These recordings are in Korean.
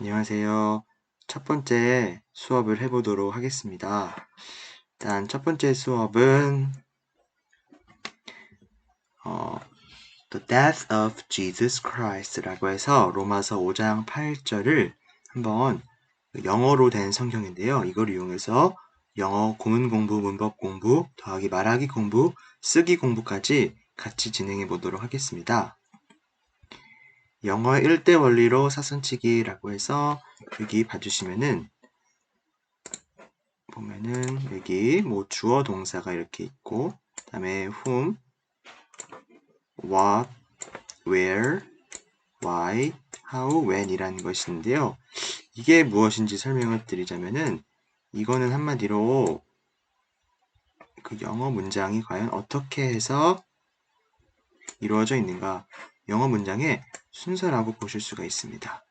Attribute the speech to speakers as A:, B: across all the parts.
A: 안녕하세요. 첫 번째 수업을 해보도록 하겠습니다. 일단 첫 번째 수업은 The Death of Jesus Christ라고 해서 로마서 5장 8절을 한번 영어로 된 성경인데요. 이걸 이용해서 영어 고문 공부, 문법 공부, 더하기 말하기 공부, 쓰기 공부까지 같이 진행해 보도록 하겠습니다. 영어 1대 원리로 사선치기라고 해서 여기 봐주시면은 보면은 여기 뭐 주어 동사가 이렇게 있고 그다음에 whom, what, where, why, how, when 이라는 것이 있는데요. 이게 무엇인지 설명을 드리자면은 이거는 한마디로 그 영어 문장이 과연 어떻게 해서 이루어져 있는가 영어 문장의 순서라고 보실 수가 있습니다.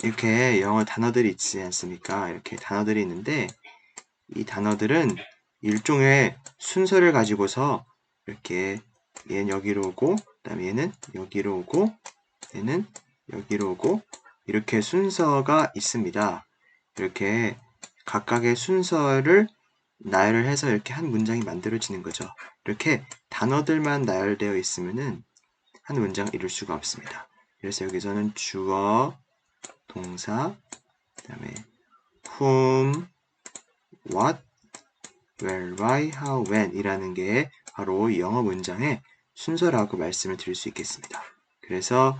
A: 이렇게 영어 단어들이 있지 않습니까? 이렇게 단어들이 있는데 이 단어들은 일종의 순서를 가지고서 이렇게 얘는 여기로 오고 그다음에 얘는 여기로 오고 얘는 여기로 오고 이렇게 순서가 있습니다. 이렇게 각각의 순서를 나열해서 이렇게 한 문장이 만들어지는 거죠. 이렇게 단어들만 나열되어 있으면은 한 문장을 이룰 수가 없습니다. 그래서 여기서는 주어, 동사, 그다음에 whom, what, where, why, how, when 이라는 게 바로 이 영어 문장의 순서라고 말씀을 드릴 수 있겠습니다. 그래서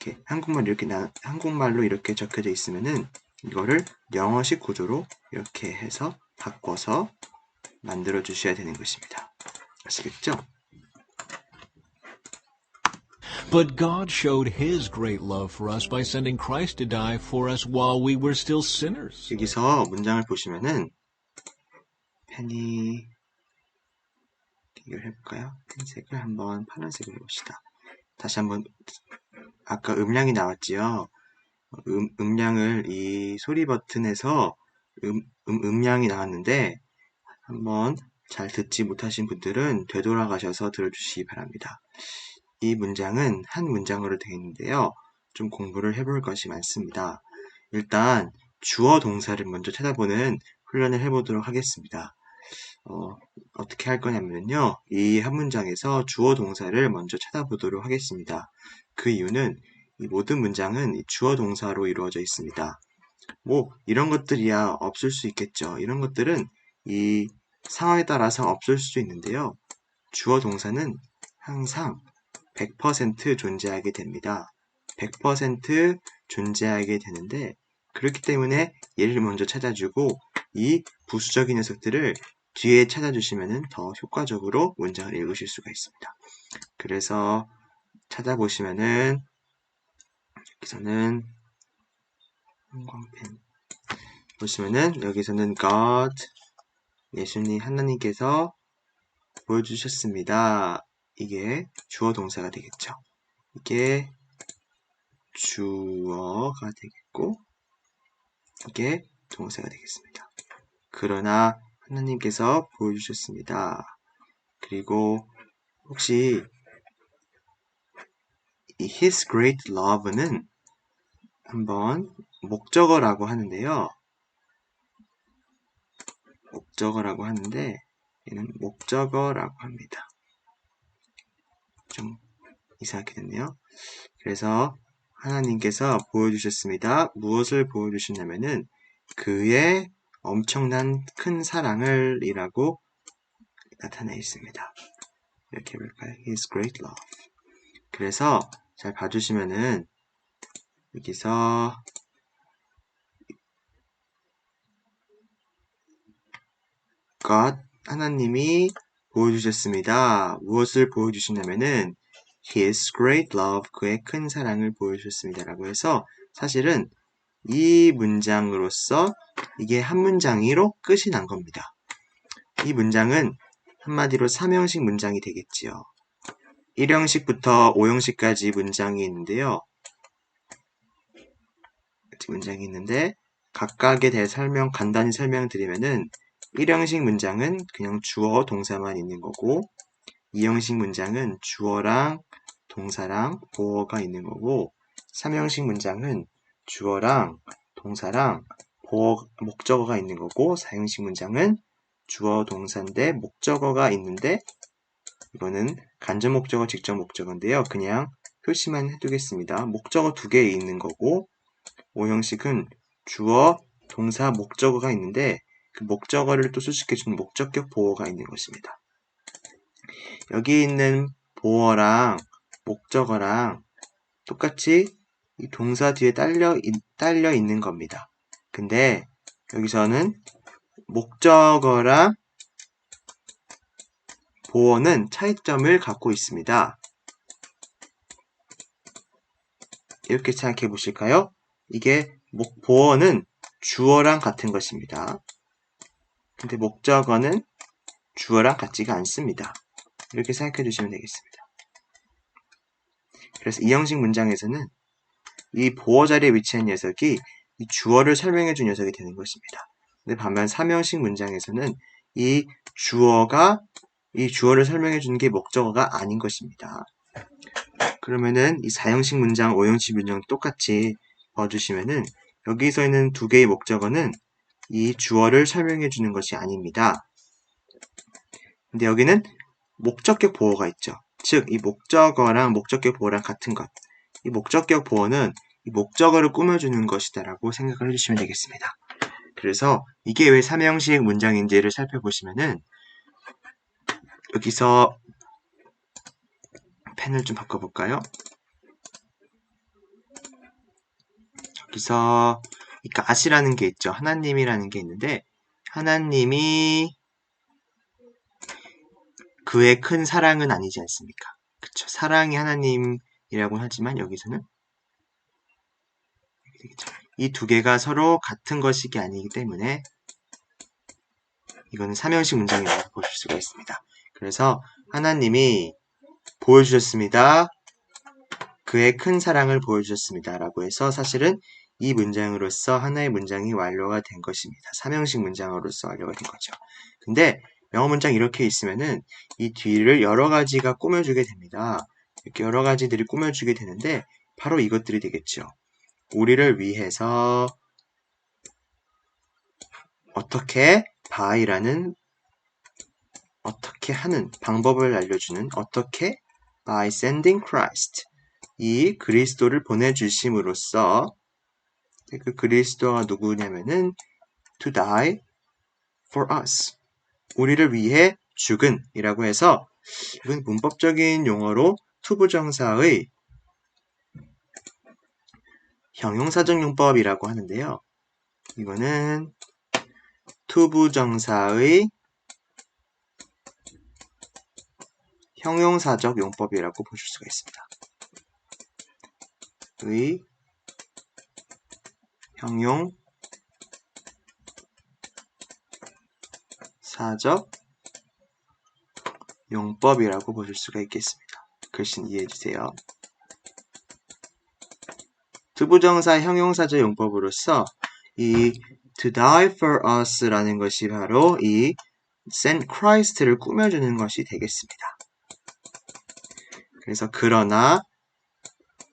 A: 이렇게 한국말로 이렇게 적혀져 있으면은 이거를 영어식 구조로 이렇게 해서 바꿔서 만들어 주셔야 되는 것입니다. 아시겠죠?
B: But God showed His great love for us by sending Christ to die for us while we were still sinners.
A: 여기서 문장을 보시면은 펜이 이걸 해볼까요? 펜색을 한번 파란색으로 해봅시다. 다시 한번 아까 음량이 나왔지요. 음량을 이 소리 버튼에서 음량이 나왔는데 한번 잘 듣지 못하신 분들은 되돌아가셔서 들어주시기 바랍니다. 이 문장은 한 문장으로 되어 있는데요. 좀 공부를 해볼 것이 많습니다. 일단 주어 동사를 먼저 찾아보는 훈련을 해보도록 하겠습니다. 어떻게 할 거냐면요. 이 한 문장에서 주어 동사를 먼저 찾아보도록 하겠습니다. 그 이유는 이 모든 문장은 이 주어 동사로 이루어져 있습니다. 뭐 이런 것들이야 없을 수 있겠죠. 이런 것들은 이 상황에 따라서 없을 수도 있는데요. 주어 동사는 항상 100% 존재하게 됩니다. 100% 존재하게 되는데 그렇기 때문에 얘를 먼저 찾아주고 이 부수적인 녀석들을 뒤에 찾아주시면 더 효과적으로 문장을 읽으실 수가 있습니다. 그래서 찾아보시면은 여기서는 형광펜 보시면은 여기서는 God 예수님 하나님께서 보여주셨습니다. 이게 주어 동사가 되겠죠. 이게 주어가 되겠고 이게 동사가 되겠습니다. 그러나 하나님께서 보여주셨습니다. 그리고 혹시 이 His great love는 한번 목적어라고 하는데요. 목적어라고 하는데 얘는 목적어라고 합니다. 좀 이상하게 됐네요. 그래서 하나님께서 보여주셨습니다. 무엇을 보여주셨냐면은 그의 엄청난 큰 사랑을 이라고 나타나 있습니다. 이렇게 해볼까요? His great love. 그래서 잘 봐주시면은 여기서 God 하나님이 보여주셨습니다. 무엇을 보여주시냐면은 His great love 그의 큰 사랑을 보여주셨습니다. 라고 해서 사실은 이 문장으로서 이게 한 문장으로 끝이 난 겁니다. 이 문장은 한마디로 3형식 문장이 되겠지요. 1형식부터 5형식까지 문장이 있는데요. 문장이 있는데 각각에 대해 간단히 설명드리면은 1형식 문장은 그냥 주어, 동사만 있는 거고 2형식 문장은 주어랑 동사랑 보어가 있는 거고 3형식 문장은 주어랑 동사랑 목적어가 있는 거고 4형식 문장은 주어, 동사인데 목적어가 있는데 이거는 간접 목적어, 직접 목적어인데요. 그냥 표시만 해두겠습니다. 목적어 2개 있는 거고 5형식은 주어, 동사, 목적어가 있는데 그 목적어를 또 수식해주는 목적격 보어가 있는 것입니다. 여기 있는 보어랑 목적어랑 똑같이 이 동사 뒤에 딸려 있는 겁니다. 근데 여기서는 목적어랑 보어는 차이점을 갖고 있습니다. 이렇게 생각해 보실까요? 이게 보어는 주어랑 같은 것입니다. 근데 목적어는 주어랑 같지가 않습니다. 이렇게 생각해 주시면 되겠습니다. 그래서 이 형식 문장에서는 이 보어 자리에 위치한 녀석이 이 주어를 설명해 준 녀석이 되는 것입니다. 근데 반면 3형식 문장에서는 이 주어를 설명해 주는 게 목적어가 아닌 것입니다. 그러면은 이 4형식 문장, 5형식 문장 똑같이 봐주시면은 여기서 있는 2개의 목적어는 이 주어를 설명해 주는 것이 아닙니다. 근데 여기는 목적격 보어가 있죠. 즉, 이 목적어랑 목적격 보어랑 같은 것. 이 목적격 보어는 이 목적어를 꾸며주는 것이다라고 생각을 해주시면 되겠습니다. 그래서 이게 왜 3형식 문장인지를 살펴보시면은 여기서 펜을 좀 바꿔볼까요? 여기서 이 God이라는 게 있죠. 하나님이라는 게 있는데 하나님이 그의 큰 사랑은 아니지 않습니까? 그쵸. 사랑이 하나님이라고 하지만 여기서는 이 2개가 서로 같은 것이 아니기 때문에 이거는 3형식 문장이라고 보실 수가 있습니다. 그래서 하나님이 보여주셨습니다. 그의 큰 사랑을 보여주셨습니다. 라고 해서 사실은 이 문장으로서 하나의 문장이 완료가 된 것입니다. 3형식 문장으로서 완료가 된 거죠. 근데 영어 문장 이렇게 있으면은 이 뒤를 여러 가지가 꾸며주게 됩니다. 이렇게 여러 가지들이 꾸며주게 되는데 바로 이것들이 되겠죠. 우리를 위해서 어떻게 by라는 어떻게 하는 방법을 알려주는 어떻게 by sending Christ 이 그리스도를 보내주심으로써 그 그리스도가 누구냐면은 to die for us 우리를 위해 죽은 이라고 해서 이건 문법적인 용어로 투부정사의 형용사적 용법이라고 하는데요. 이거는 투부정사의 형용사적 용법이라고 보실 수가 있습니다. 의 형용사적 용법이라고 보실 수가 있겠습니다. 글씨는 이해해주세요. 투부정사 형용사적 용법으로서 이 to die for us라는 것이 바로 이 send Christ를 꾸며주는 것이 되겠습니다. 그래서 그러나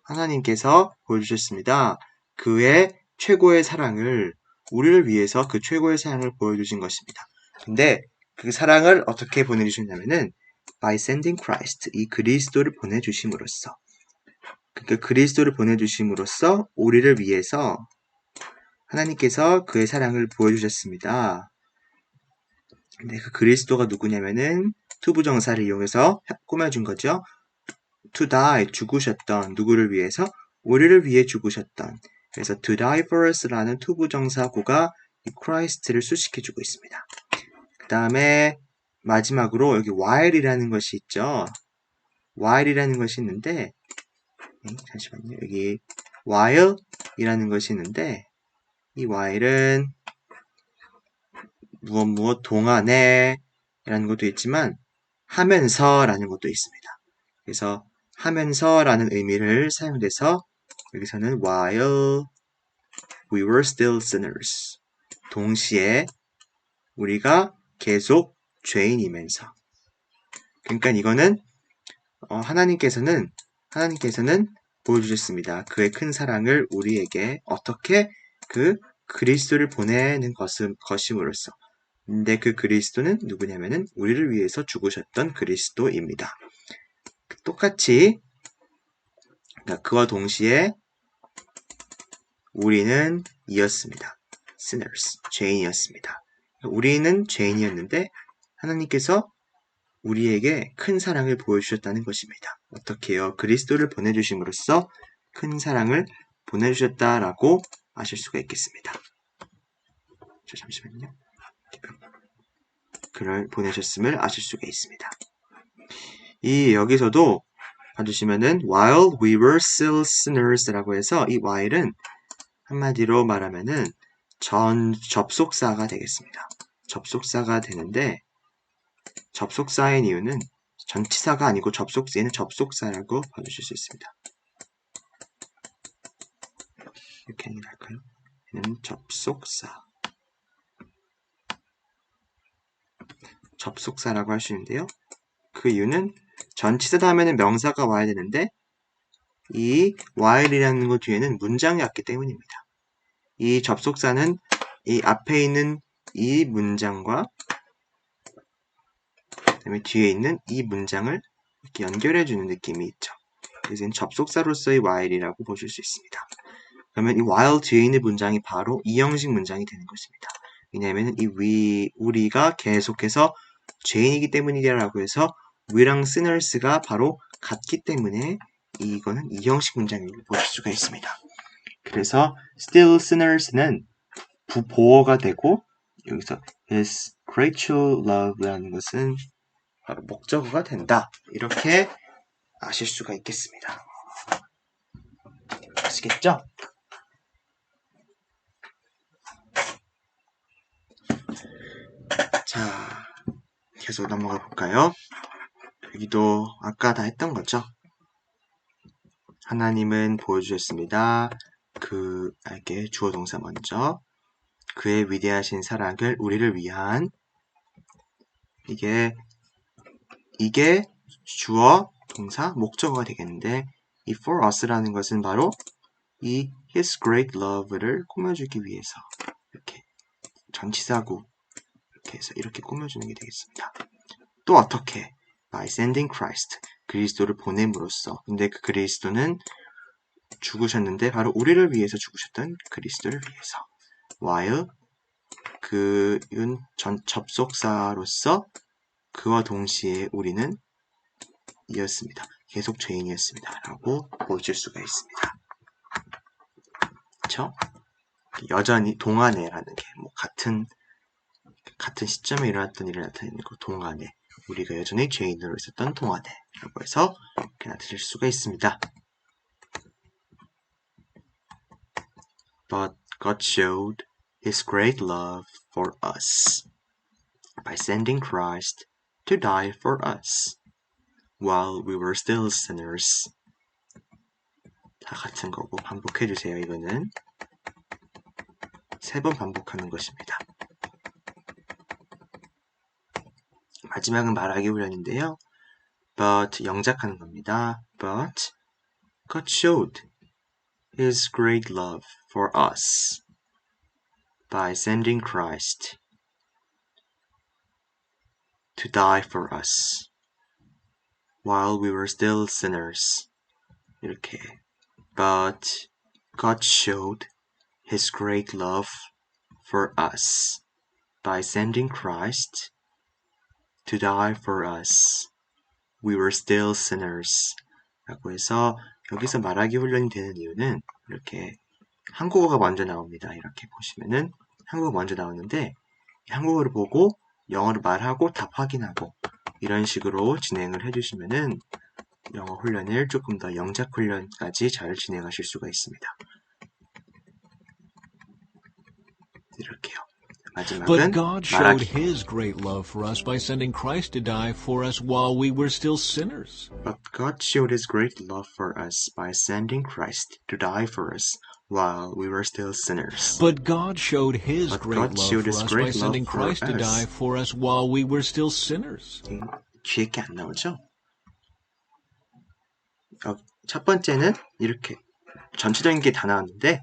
A: 하나님께서 보여주셨습니다. 그의 최고의 사랑을 우리를 위해서 그 최고의 사랑을 보여주신 것입니다. 근데 그 사랑을 어떻게 보내주셨냐면은 by sending Christ 이 그리스도를 보내주심으로써 그러니까 그리스도를 보내주심으로써 우리를 위해서 하나님께서 그의 사랑을 보여주셨습니다. 근데 그 그리스도가 누구냐면은 투부정사를 이용해서 꾸며준 거죠. to die, 죽으셨던 누구를 위해서? 우리를 위해 죽으셨던 그래서 to die for us라는 투부정사구가 이 Christ를 수식해주고 있습니다. 그 다음에 마지막으로 여기 while이라는 것이 있죠. while이라는 것이 있는데 잠시만요. 여기 while이라는 것이 있는데 이 while은 무엇 동안에 라는 것도 있지만 하면서 라는 것도 있습니다. 그래서 하면서 라는 의미를 사용돼서 여기서는 while we were still sinners 동시에 우리가 계속 죄인이면서 그러니까 이거는 하나님께서는 보여주셨습니다. 그의 큰 사랑을 우리에게 어떻게 그 그리스도를 보내는 것임으로써. 근데 그 그리스도는 누구냐면은 우리를 위해서 죽으셨던 그리스도입니다. 똑같이 그러니까 그와 동시에 우리는 이었습니다. sinners, 죄인이었습니다. 우리는 죄인이었는데 하나님께서 우리에게 큰 사랑을 보여주셨다는 것입니다. 어떻게요? 그리스도를 보내주심으로써 큰 사랑을 보내주셨다라고 아실 수가 있겠습니다. 잠시만요. 그를 보내셨음을 아실 수가 있습니다. 여기서도 봐주시면은 while we were still sinners라고 해서 이 while은 한마디로 말하면은 접속사가 되겠습니다. 접속사가 되는데 접속사인 이유는 전치사가 아니고 얘는 접속사라고 봐주실 수 있습니다. 이렇게 하는 게 나을까요? 얘는 접속사라고 할 수 있는데요. 그 이유는 전치사 다음에는 명사가 와야 되는데 이 while이라는 것 뒤에는 문장이 왔기 때문입니다. 이 접속사는 이 앞에 있는 이 문장과 그다음에 뒤에 있는 이 문장을 이렇게 연결해주는 느낌이 있죠. 그래서 접속사로서의 while이라고 보실 수 있습니다. 그러면 이 while 뒤에 있는 문장이 바로 이 형식 문장이 되는 것입니다. 왜냐하면 우리가 계속해서 죄인이기 때문이라고 해서 we랑 sinners가 바로 같기 때문에 이거는 이 형식 문장을 보실 수가 있습니다. 그래서 still sinners는 보어가 되고 여기서 his great true love라는 것은 바로 목적어가 된다. 이렇게 아실 수가 있겠습니다. 아시겠죠? 자, 계속 넘어가 볼까요? 여기도 아까 다 했던 거죠. 하나님은 보여주셨습니다. 그에게 주어 동사 먼저 그의 위대하신 사랑을 우리를 위한 이게 주어 동사 목적어가 되겠는데 이 for us라는 것은 바로 이 his great love를 꾸며주기 위해서 이렇게 전치사구 이렇게 해서 이렇게 꾸며주는 게 되겠습니다. 또 어떻게? by sending Christ 그리스도를 보냄으로써. 근데 그 그리스도는 죽으셨는데 바로 우리를 위해서 죽으셨던 그리스도를 위해서. while 그윤 접속사로서 그와 동시에 우리는 이었습니다. 계속 죄인이었습니다. 라고 보실 수가 있습니다. 그쵸? 여전히 동안에라는 게 뭐 같은 시점에 일어났던 일을 나타내는 거 동안에 우리가 여전히 죄인으로 있었던 동안에라고 해서 이렇게 나타낼 수가 있습니다. But God showed His great love for us by sending Christ to die for us while we were still sinners. 다 같은 거고 반복해주세요. 이거는 3번 반복하는 것입니다. 마지막은 말하기 훈련인데요. But 영작하는 겁니다. But God showed His great love for us by sending Christ to die for us while we were still sinners. 이렇게 But God showed His great love for us by sending Christ to die for us. We were still sinners. 라고 해서 여기서 말하기 훈련이 되는 이유는 이렇게 한국어가 먼저 나옵니다. 이렇게 보시면은 한국어 먼저 나오는데 한국어를 보고 영어로 말하고 답 확인하고 이런 식으로 진행을 해주시면은 영어 훈련을 조금 더 영작 훈련까지 잘 진행하실 수가 있습니다. 이렇게요.
B: But God showed His great love for us by sending Christ to die for us while we were still sinners.
A: But God showed His great love for us by sending Christ to die for us while we were still sinners.
B: But God showed His great love for us by sending Christ to die for us while we were still sinners.
A: 귀에 게 안 나오죠? 첫 번째는 이렇게 전체적인 게 다 나왔는데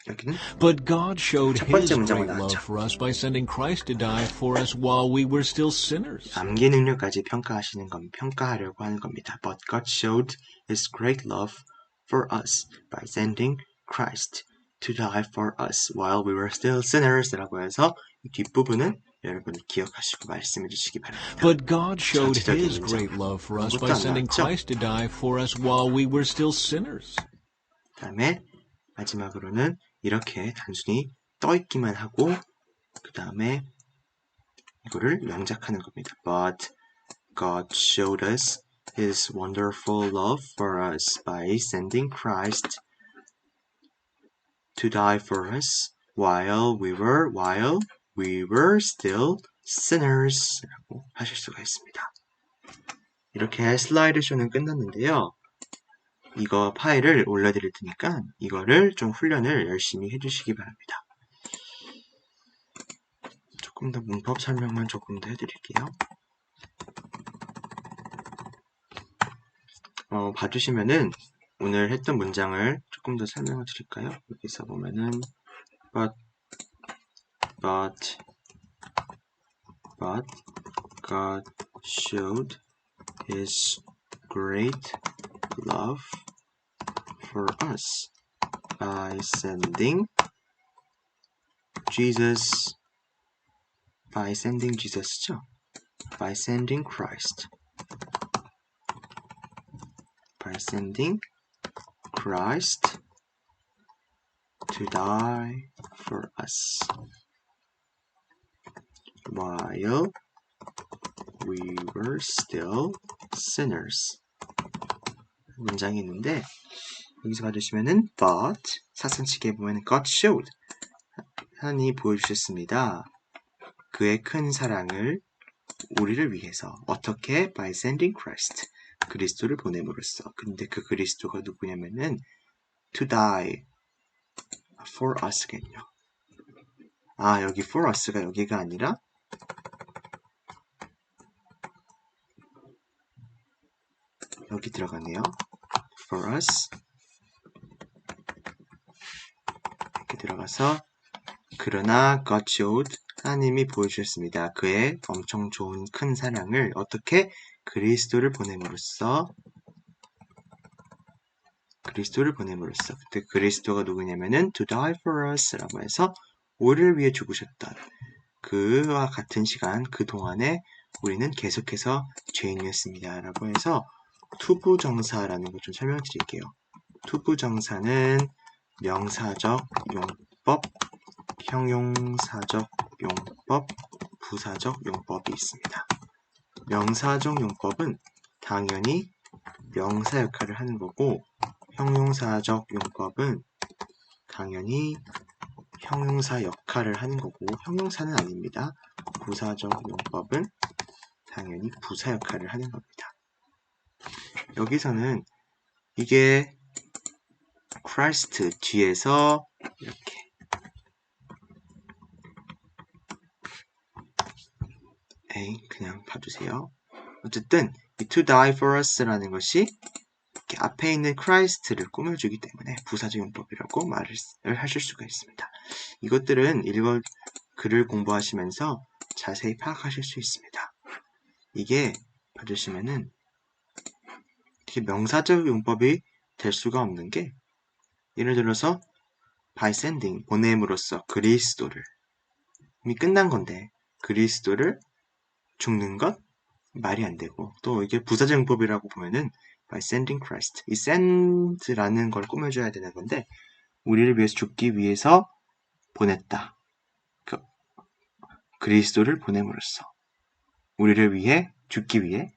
A: 여기는
B: But God showed
A: 첫 번째
B: his
A: 문장만
B: great love
A: 나왔죠.
B: for us by sending Christ to die for us while we were still sinners.
A: 암기 능력까지 평가하려고 하는 겁니다. But God showed his great love for us by sending Christ to die for us while we were still sinners 라고 해서 이 뒷부분은 여러분 기억하시고 말씀해 주시기 바랍니다.
B: But God showed
A: 전체적인
B: his
A: 문장.
B: great love for us
A: 아무것도
B: by
A: 안
B: sending
A: 나왔죠?
B: Christ to die for us while we were still sinners.
A: 그 다음에 마지막으로는 이렇게 단순히 떠있기만 하고 그 다음에 이거를 명작하는 겁니다. But God showed us his wonderful love for us by sending Christ to die for us while we were still sinners 라고 하실 수가 있습니다. 이렇게 슬라이드 쇼는 끝났는데요. 이거 파일을 올려드릴 테니까 이거를 좀 훈련을 열심히 해주시기 바랍니다. 조금 더 문법 설명만 조금 더 해드릴게요. 봐주시면은 오늘 했던 문장을 조금 더 설명을 드릴까요? 여기서 보면은 but God showed his great love for us by sending Jesus by sending Christ to die for us while we were still sinners. 문장이 있는데 여기서 봐주시면은 but 사선치기에 보면은 God showed 하나님이 보여주셨습니다. 그의 큰 사랑을 우리를 위해서 어떻게 by sending Christ 그리스도를 보냄으로써. 근데 그 그리스도가 누구냐면은 to die for us겠죠. 여기 for us가 여기가 아니라 여기 들어가네요. for us 이렇게 들어가서 그러나 God showed 하나님이 보여주셨습니다. 그의 엄청 좋은 큰 사랑을 어떻게 그리스도를 보냄으로써. 근데 그리스도가 누구냐면은 to die for us 라고 해서 우리를 위해 죽으셨던 그와 같은 시간 그 동안에 우리는 계속해서 죄인이었습니다 라고 해서 투부정사라는 것 좀 설명드릴게요. 투부정사는 명사적 용법, 형용사적 용법, 부사적 용법이 있습니다. 명사적 용법은 당연히 명사 역할을 하는 거고 형용사적 용법은 당연히 형용사 역할을 하는 거고 형용사는 아닙니다. 부사적 용법은 당연히 부사 역할을 하는 겁니다. 여기서는 이게 Christ 뒤에서 이렇게 그냥 봐주세요. 어쨌든 이 to die for us라는 것이 이렇게 앞에 있는 Christ를 꾸며주기 때문에 부사적 용법이라고 말을 하실 수가 있습니다. 이것들은 글을 공부하시면서 자세히 파악하실 수 있습니다. 이게 봐주시면은 이렇게 명사적 용법이 될 수가 없는 게 예를 들어서 by sending 보냄으로써 그리스도를 이미 끝난 건데 그리스도를 죽는 것 말이 안 되고 또 이게 부사적 용법이라고 보면은 by sending Christ 이 send라는 걸 꾸며줘야 되는 건데 우리를 위해서 죽기 위해서 보냈다. 그리스도를 보냄으로써 우리를 위해 죽기 위해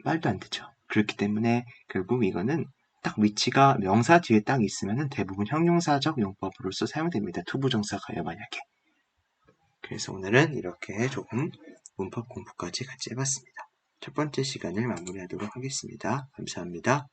A: 말도 안 되죠. 그렇기 때문에 결국 이거는 딱 위치가 명사 뒤에 딱 있으면 대부분 형용사적 용법으로서 사용됩니다. 투부정사가요 만약에. 그래서 오늘은 이렇게 조금 문법 공부까지 같이 해봤습니다. 첫 번째 시간을 마무리하도록 하겠습니다. 감사합니다.